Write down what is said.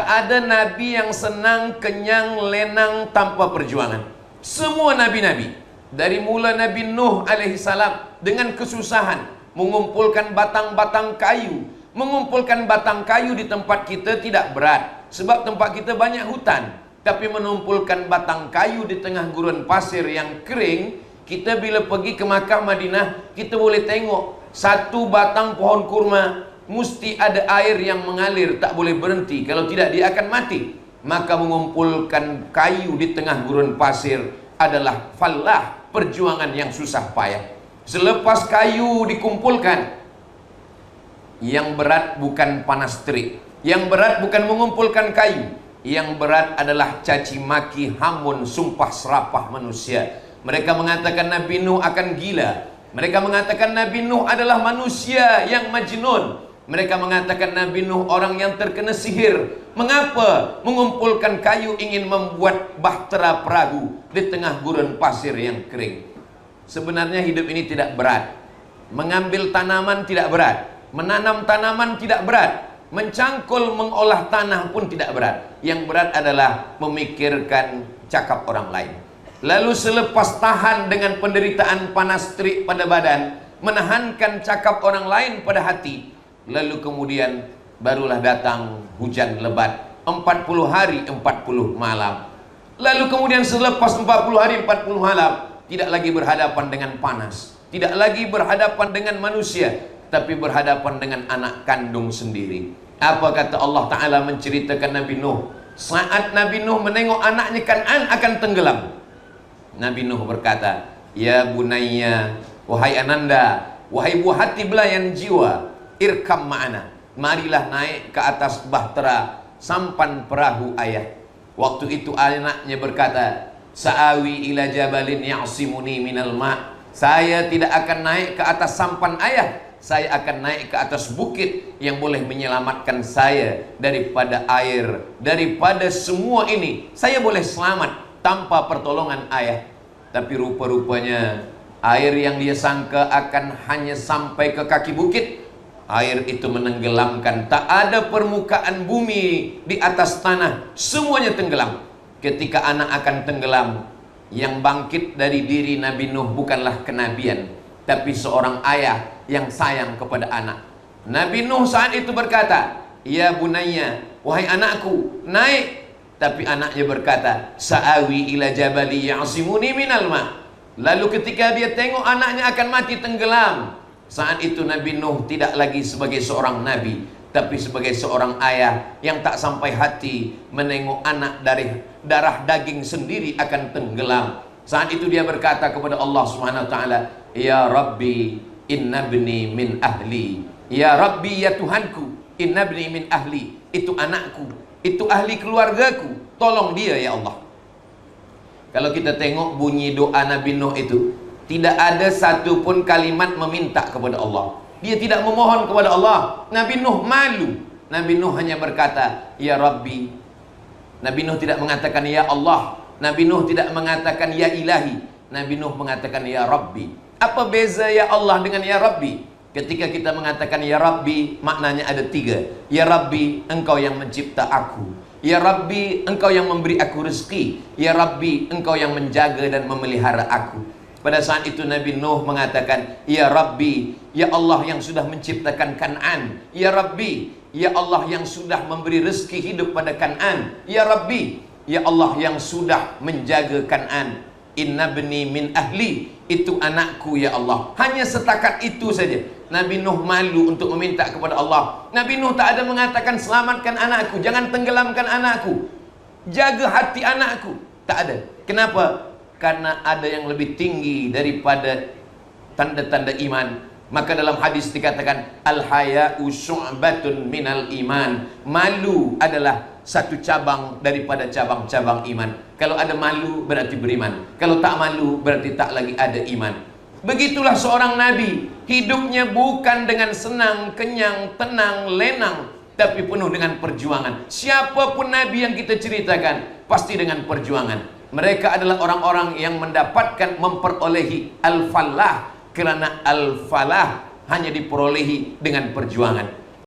Tak ada nabi yang senang, kenyang, lenang tanpa perjuangan. Semua nabi-nabi, dari mula Nabi Nuh alaihissalam dengan kesusahan mengumpulkan batang-batang kayu. Mengumpulkan batang kayu di tempat kita tidak berat, sebab tempat kita banyak hutan. Tapi mengumpulkan batang kayu di tengah gurun pasir yang kering, kita bila pergi ke Makkah, Madinah, kita boleh tengok satu batang pohon kurma mesti ada air yang mengalir, tak boleh berhenti, kalau tidak dia akan mati. Maka mengumpulkan kayu di tengah gurun pasir adalah falah, perjuangan yang susah payah. Selepas kayu dikumpulkan, yang berat bukan panas terik, yang berat bukan mengumpulkan kayu, yang berat adalah caci maki, hamun, sumpah serapah manusia. Mereka mengatakan Nabi Nuh akan gila. Mereka mengatakan Nabi Nuh adalah manusia yang majnun. Mereka mengatakan Nabi Nuh orang yang terkena sihir. Mengapa mengumpulkan kayu ingin membuat bahtera perahu di tengah gurun pasir yang kering? Sebenarnya hidup ini tidak berat. Mengambil tanaman tidak berat, menanam tanaman tidak berat, mencangkul, mengolah tanah pun tidak berat. Yang berat adalah memikirkan cakap orang lain. Lalu selepas tahan dengan penderitaan panas terik pada badan, menahankan cakap orang lain pada hati, lalu kemudian barulah datang hujan lebat 40 hari 40 malam. Lalu kemudian selepas 40 hari 40 malam, tidak lagi berhadapan dengan panas, tidak lagi berhadapan dengan manusia, tapi berhadapan dengan anak kandung sendiri. Apa kata Allah Ta'ala menceritakan Nabi Nuh? Saat Nabi Nuh menengok anaknya Kan'an akan tenggelam, Nabi Nuh berkata, ya bunayya, wahai ananda, wahai buah hati belayan jiwa, irkam ma'ana, marilah naik ke atas bahtera sampan perahu ayah. Waktu itu anaknya berkata, sa'awi ila jabalin ya'simuni minal ma', saya tidak akan naik ke atas sampan ayah, saya akan naik ke atas bukit yang boleh menyelamatkan saya daripada air, daripada semua ini. Saya boleh selamat tanpa pertolongan ayah. Tapi rupa-rupanya air yang dia sangka akan hanya sampai ke kaki bukit, air itu menenggelamkan. Tak ada permukaan bumi di atas tanah, semuanya tenggelam. Ketika anak akan tenggelam, yang bangkit dari diri Nabi Nuh bukanlah kenabian, tapi seorang ayah yang sayang kepada anak. Nabi Nuh saat itu berkata, ya bunayya, wahai anakku, naik. Tapi anaknya berkata, sa'awi ila jabali ya'simuni minal ma'. Lalu ketika dia tengok anaknya akan mati tenggelam, saat itu Nabi Nuh tidak lagi sebagai seorang nabi, tapi sebagai seorang ayah yang tak sampai hati menengok anak dari darah daging sendiri akan tenggelam. Saat itu dia berkata kepada Allah Subhanahu wa taala, ya Rabbi, inna bni min ahli. Ya Rabbi, ya Tuhanku, inna bni min ahli, itu anakku, itu ahli keluargaku, tolong dia ya Allah. Kalau kita tengok bunyi doa Nabi Nuh itu, tidak ada satupun kalimat meminta kepada Allah. Dia tidak memohon kepada Allah. Nabi Nuh malu. Nabi Nuh hanya berkata, ya Rabbi. Nabi Nuh tidak mengatakan ya Allah. Nabi Nuh tidak mengatakan ya Ilahi. Nabi Nuh mengatakan ya Rabbi. Apa beza ya Allah dengan ya Rabbi? Ketika kita mengatakan ya Rabbi, maknanya ada tiga. Ya Rabbi, engkau yang mencipta aku. Ya Rabbi, engkau yang memberi aku rezeki. Ya Rabbi, engkau yang menjaga dan memelihara aku. Pada saat itu Nabi Nuh mengatakan, ya Rabbi, ya Allah yang sudah menciptakan Kan'an. Ya Rabbi, ya Allah yang sudah memberi rezeki hidup pada Kan'an. Ya Rabbi, ya Allah yang sudah menjaga Kan'an. Inna bni min ahli, itu anakku ya Allah. Hanya setakat itu saja. Nabi Nuh malu untuk meminta kepada Allah. Nabi Nuh tak ada mengatakan selamatkan anakku, jangan tenggelamkan anakku, jaga hati anakku. Tak ada. Kenapa? Karena ada yang lebih tinggi daripada tanda-tanda iman. Maka dalam hadis dikatakan al-haya'u syu'batun minal iman. Malu adalah satu cabang daripada cabang-cabang iman. Kalau ada malu berarti beriman. Kalau tak malu berarti tak lagi ada iman. Begitulah seorang nabi. Hidupnya bukan dengan senang, kenyang, tenang, lenang, tapi penuh dengan perjuangan. Siapapun nabi yang kita ceritakan pasti dengan perjuangan. Mereka adalah orang-orang yang mendapatkan, memperolehi al-falah. Kerana al-falah hanya diperolehi dengan perjuangan.